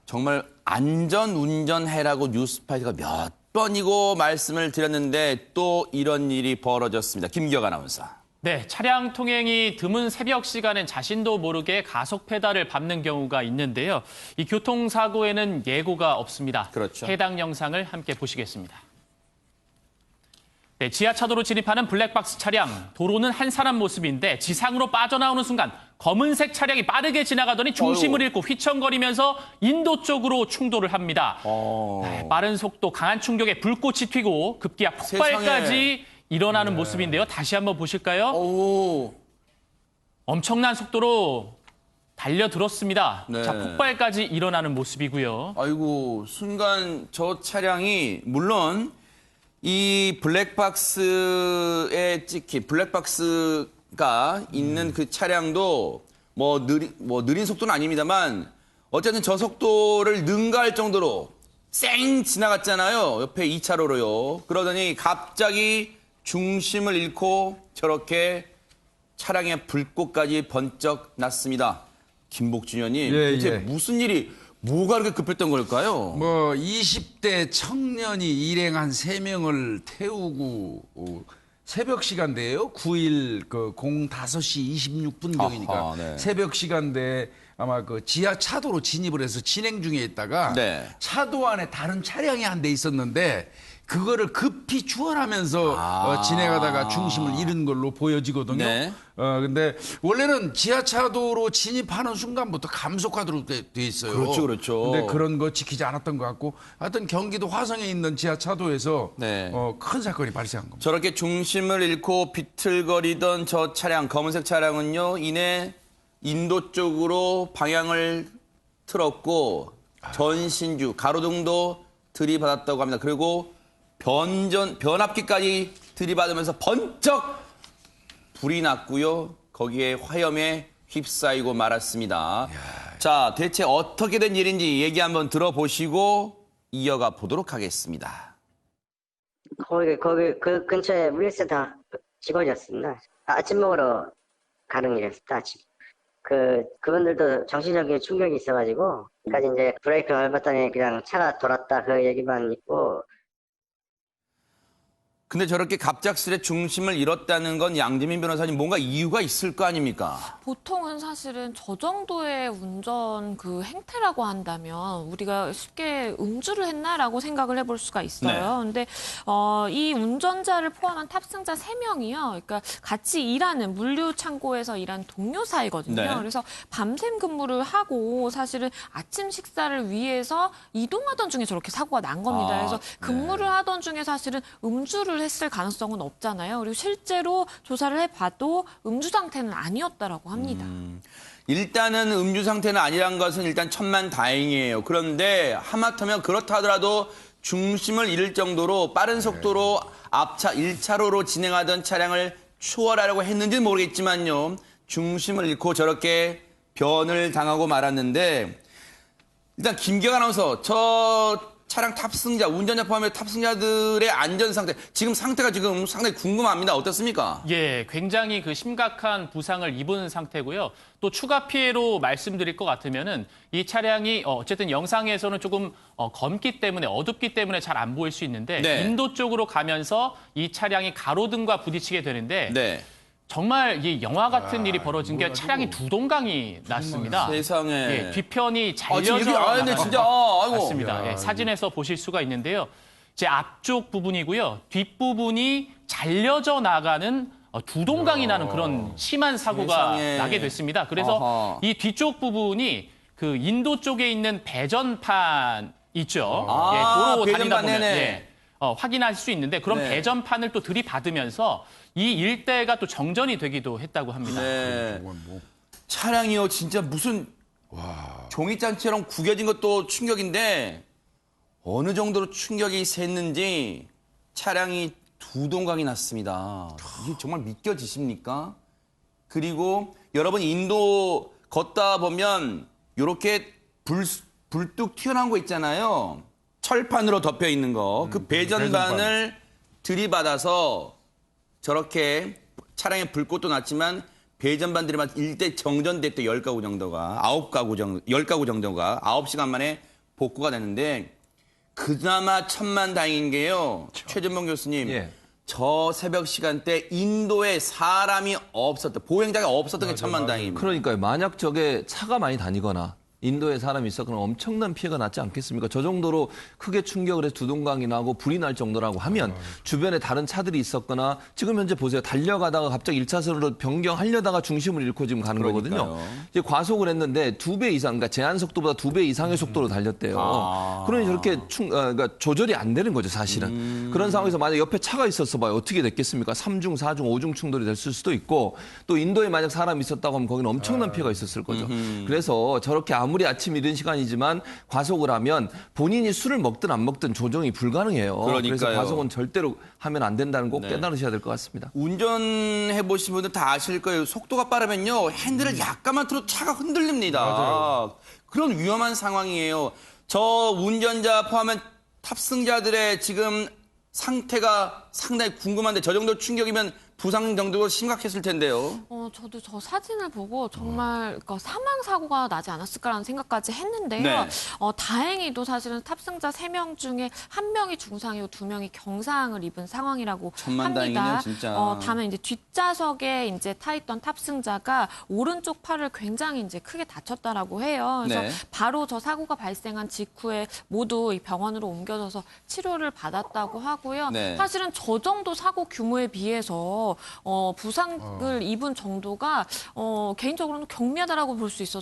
정말 안전 운전해라고 뉴스파이터가 몇 번이고 말씀을 드렸는데 또 이런 일이 벌어졌습니다. 김기혁 아나운서. 네, 차량 통행이 드문 새벽 시간엔 자신도 모르게 가속 페달을 밟는 경우가 있는데요. 이 교통사고에는 예고가 없습니다. 그렇죠. 해당 영상을 함께 보시겠습니다. 네, 지하차도로 진입하는 블랙박스 차량. 도로는 한 사람 모습인데 지상으로 빠져나오는 순간 검은색 차량이 빠르게 지나가더니 중심을 잃고 휘청거리면서 인도 쪽으로 충돌을 합니다. 네, 빠른 속도, 강한 충격에 불꽃이 튀고 급기야 폭발까지 일어나는 모습인데요. 다시 한번 보실까요? 엄청난 속도로 달려들었습니다. 네. 자, 폭발까지 일어나는 모습이고요. 아이고, 순간 저 차량이 물론 이 블랙박스에 찍힌 블랙박스가 있는 그 차량도 느린 속도는 아닙니다만 어쨌든 저 속도를 능가할 정도로 쌩 지나갔잖아요. 옆에 2차로로요. 그러더니 갑자기 중심을 잃고 저렇게 차량의 불꽃까지 번쩍 났습니다. 김복준 의원님, 대체 무슨 일이 뭐가 그렇게 급했던 걸까요? 20대 청년이 일행 한 3명을 태우고 새벽 시간대예요. 9일 05시 26분경이니까 아하, 네. 새벽 시간대에 아마 그 지하 차도로 진입을 해서 진행 중에 있다가 네. 차도 안에 다른 차량이 한 대 있었는데 그거를 급히 추월하면서 진행하다가 중심을 잃은 걸로 보여지거든요. 네. 근데 원래는 지하차도로 진입하는 순간부터 감속화도로 돼 있어요. 그렇죠, 그렇죠. 근데 그런 거 지키지 않았던 것 같고, 하여튼 경기도 화성에 있는 지하차도에서 네. 큰 사건이 발생한 겁니다. 저렇게 중심을 잃고 비틀거리던 저 차량, 검은색 차량은요, 이내 인도 쪽으로 방향을 틀었고 전신주, 가로등도 들이받았다고 합니다. 그리고 변압기까지 들이받으면서 번쩍 불이 났고요. 거기에 화염에 휩싸이고 말았습니다. 자, 대체 어떻게 된 일인지 얘기 한번 들어보시고 이어가 보도록 하겠습니다. 거기 그 근처에 물류센터 직원이었습니다. 아침 먹으러 가는 길이었습니다. 아침. 그분들도 정신적인 충격이 있어가지고, 까지 이제 브레이크를 밟았더니 그냥 차가 돌았다 그 얘기만 있고. 근데 저렇게 갑작스레 중심을 잃었다는 건 양재민 변호사님 뭔가 이유가 있을 거 아닙니까? 보통은 사실은 저 정도의 운전 그 행태라고 한다면 우리가 쉽게 음주를 했나라고 생각을 해볼 수가 있어요. 근데 이 운전자를 포함한 탑승자 3명이요. 그러니까 같이 일하는 물류 창고에서 일한 동료 사이거든요. 네. 그래서 밤샘 근무를 하고 사실은 아침 식사를 위해서 이동하던 중에 저렇게 사고가 난 겁니다. 그래서 근무를 하던 중에 사실은 음주를 했을 가능성은 없잖아요. 그리고 실제로 조사를 해봐도 음주 상태는 아니었다라고 합니다. 일단은 음주 상태는 아니란 것은 일단 천만다행이에요. 그런데 하마터면 그렇다 하더라도 중심을 잃을 정도로 빠른 속도로 앞차 1차로로 진행하던 차량을 추월하려고 했는지는 모르겠지만요. 중심을 잃고 저렇게 변을 당하고 말았는데 일단 김기혁 아나운서 저 차량 탑승자, 운전자 포함해 탑승자들의 안전 상태, 지금 상태가 지금 상당히 궁금합니다. 어떻습니까? 예, 굉장히 그 심각한 부상을 입은 상태고요. 또 추가 피해로 말씀드릴 것 같으면은 이 차량이 어쨌든 영상에서는 조금 검기 때문에 어둡기 때문에 잘 안 보일 수 있는데 네. 인도 쪽으로 가면서 이 차량이 가로등과 부딪히게 되는데 네. 정말 이 영화 같은 일이 벌어진 게 차량이 두 동강이 났습니다. 세상에. 예, 뒤편이 지금 잘려져 이렇게, 근데 진짜, 아이고. 맞습니다. 예, 사진에서 보실 수가 있는데요. 제 앞쪽 부분이고요. 뒷부분이 잘려져 나가는 두 동강이 나는 그런 심한 사고가 세상에. 나게 됐습니다. 그래서 아하. 이 뒤쪽 부분이 그 인도 쪽에 있는 배전판 있죠. 예, 도로 배전판, 다니다 보면 네네. 예, 확인할 수 있는데 그런 네. 배전판을 또 들이받으면서 이 일대가 또 정전이 되기도 했다고 합니다. 네. 차량이요, 진짜 무슨 종이장처럼 구겨진 것도 충격인데 어느 정도로 충격이 셌는지 차량이 두 동강이 났습니다. 이게 정말 믿겨지십니까? 그리고 여러분 인도 걷다 보면 이렇게 불뚝 튀어나온 거 있잖아요. 철판으로 덮여 있는 거. 그 배전반을 들이받아서 저렇게 차량에 불꽃도 났지만 배전반들이 일대 정전됐대 10가구 정도가 9가구 정도, 10가구 정도가 9시간 만에 복구가 됐는데 그나마 천만다행인 게요. 최전봉 교수님. 예. 저 새벽 시간대 인도에 사람이 없었던 보행자가 없었던 게 천만다행입니다. 그러니까요. 만약 저게 차가 많이 다니거나 인도에 사람이 있었거나 엄청난 피해가 났지 않겠습니까? 저 정도로 크게 충격을 해서 두동강이 나고 불이 날 정도라고 하면 주변에 다른 차들이 있었거나 지금 현재 보세요. 달려가다가 갑자기 1차선으로 변경하려다가 중심을 잃고 지금 가는 거거든요. 이제 과속을 했는데 2배 이상, 그러니까 제한 속도보다 2배 이상의 속도로 달렸대요. 그러니 저렇게 그러니까 조절이 안 되는 거죠, 사실은. 그런 상황에서 만약 옆에 차가 있었어 봐요. 어떻게 됐겠습니까? 3중, 4중, 5중 충돌이 됐을 수도 있고 또 인도에 만약 사람이 있었다고 하면 거기는 엄청난 피해가 있었을 거죠. 그래서 저렇게 아무리 아침 이른 시간이지만 과속을 하면 본인이 술을 먹든 안 먹든 조정이 불가능해요. 그러니까요. 그래서 과속은 절대로 하면 안 된다는 거 꼭 네. 깨달으셔야 될 것 같습니다. 운전해 보신 분들 다 아실 거예요. 속도가 빠르면요. 핸들을 약간만 틀어도 차가 흔들립니다. 그런 위험한 상황이에요. 저 운전자 포함한 탑승자들의 지금 상태가 상당히 궁금한데 저 정도 충격이면 부상 정도로 심각했을 텐데요. 저도 저 사진을 보고 정말 그러니까 사망 사고가 나지 않았을까라는 생각까지 했는데요. 네. 다행히도 사실은 탑승자 3명 중에 1명이 중상이고 2명이 경상을 입은 상황이라고 천만다행이네요, 합니다. 진짜. 다만 이제 뒷좌석에 이제 타 있던 탑승자가 오른쪽 팔을 굉장히 이제 크게 다쳤다라고 해요. 그래서 네. 바로 저 사고가 발생한 직후에 모두 이 병원으로 옮겨져서 치료를 받았다고 하고요. 네. 사실은 저 정도 사고 규모에 비해서 부상을 입은 정도가 개인적으로는 경미하다라고 볼 수 있어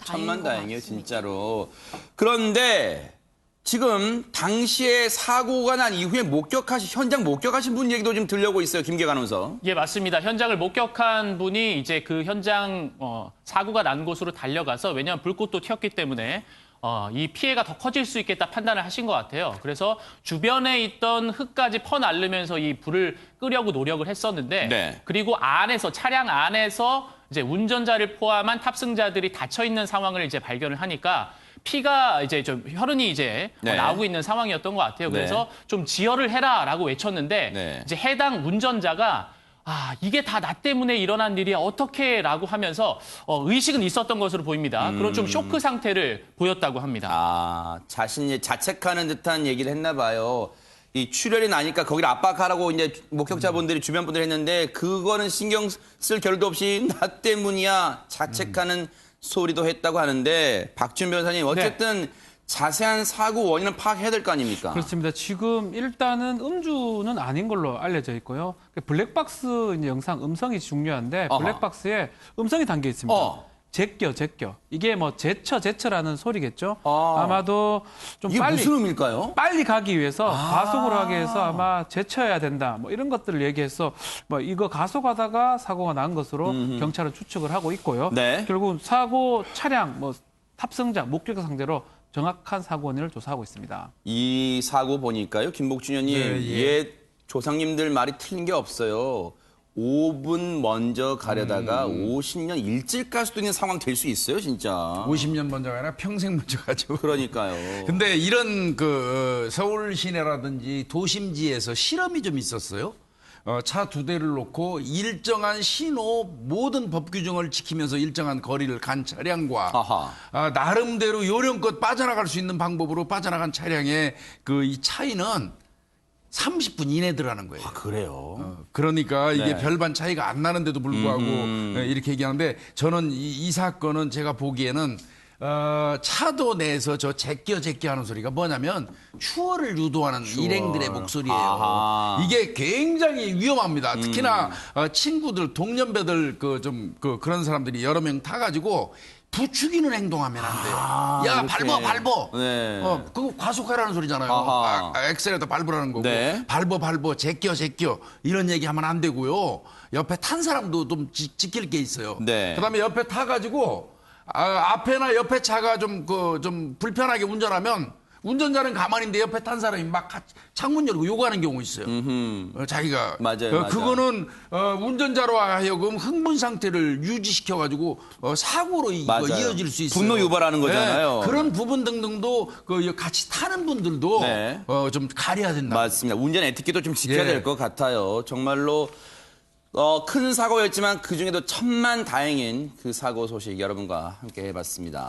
천만다행이에요, 진짜로. 그런데 지금 당시에 사고가 난 이후에 현장 목격하신 분 얘기도 좀 들려오고 있어요, 김계관 아나운서. 예, 맞습니다. 현장을 목격한 분이 이제 그 현장 사고가 난 곳으로 달려가서 왜냐하면 불꽃도 튀었기 때문에 이 피해가 더 커질 수 있겠다 판단을 하신 것 같아요. 그래서 주변에 있던 흙까지 퍼날르면서 이 불을 끄려고 노력을 했었는데 네. 그리고 차량 안에서 이제 운전자를 포함한 탑승자들이 닫혀 있는 상황을 이제 발견을 하니까 피가 이제 좀 혈흔이 이제 네. 나오고 있는 상황이었던 것 같아요. 네. 그래서 좀 지혈을 해라라고 외쳤는데 네. 이제 해당 운전자가 이게 다 나 때문에 일어난 일이야 어떻게라고 하면서 의식은 있었던 것으로 보입니다. 그런 좀 쇼크 상태를 보였다고 합니다. 자신이 자책하는 듯한 얘기를 했나 봐요. 이 출혈이 나니까 거기를 압박하라고 이제 목격자분들이 주변 분들이 했는데 그거는 신경 쓸 겨를도 없이 나 때문이야 자책하는 소리도 했다고 하는데 박준 변호사님 어쨌든 자세한 사고 원인을 파악해야 될 거 아닙니까? 그렇습니다. 지금 일단은 음주는 아닌 걸로 알려져 있고요. 블랙박스 이제 영상 음성이 중요한데 어허. 블랙박스에 음성이 담겨 있습니다. 제껴. 이게 뭐 제쳐라는 소리겠죠. 아마도 좀 이게 무슨 의미일까요? 빨리 가기 위해서 가속을 하기 위해서 아마 제쳐야 된다. 뭐 이런 것들을 얘기해서 뭐 이거 가속하다가 사고가 난 것으로 경찰은 추측을 하고 있고요. 네. 결국 사고 차량 뭐 탑승자 목격자 상대로 정확한 사고 원인을 조사하고 있습니다. 이 사고 보니까요, 김복준 의원님, 옛 조상님들 말이 틀린 게 없어요. 5분 먼저 가려다가 50년 일찍 갈 수도 있는 상황 될 수 있어요, 진짜. 50년 먼저가 아니라 평생 먼저 가죠. 그러니까요. 근데 이런 서울 시내라든지 도심지에서 실험이 좀 있었어요. 차 2대를 놓고 일정한 신호 모든 법 규정을 지키면서 일정한 거리를 간 차량과 나름대로 요령껏 빠져나갈 수 있는 방법으로 빠져나간 차량의 이 차이는 30분 이내 들어가는 거예요. 그래요? 그러니까 이게 네. 별반 차이가 안 나는데도 불구하고 이렇게 얘기하는데 저는 이 사건은 제가 보기에는 차도 내에서 저 제껴 하는 소리가 뭐냐면 추월을 유도하는 일행들의 목소리예요. 이게 굉장히 위험합니다. 특히나 친구들, 동년배들 그런 사람들이 여러 명 타가지고 부추기는 행동하면 안 돼요. 야, 이렇게. 밟어. 네. 그거 과속하라는 소리잖아요. 엑셀에다 밟으라는 거고. 네. 밟어. 제껴. 이런 얘기 하면 안 되고요. 옆에 탄 사람도 좀 지킬 게 있어요. 네. 그다음에 옆에 타가지고 앞에나 옆에 차가 좀 불편하게 운전하면 운전자는 가만히 있는데 옆에 탄 사람이 막 창문 열고 요구하는 경우 있어요. 자기가. 맞아요. 그거는 운전자로 하여금 흥분 상태를 유지시켜가지고 사고로 이어질 수 있어요. 분노 유발하는 거잖아요. 네, 그런 부분 등등도 같이 타는 분들도 네. 좀 가려야 된다. 맞습니다. 운전 에티켓도 좀 지켜야 예. 될 것 같아요. 정말로 큰 사고였지만 그중에도 천만다행인 그 사고 소식 여러분과 함께 해봤습니다.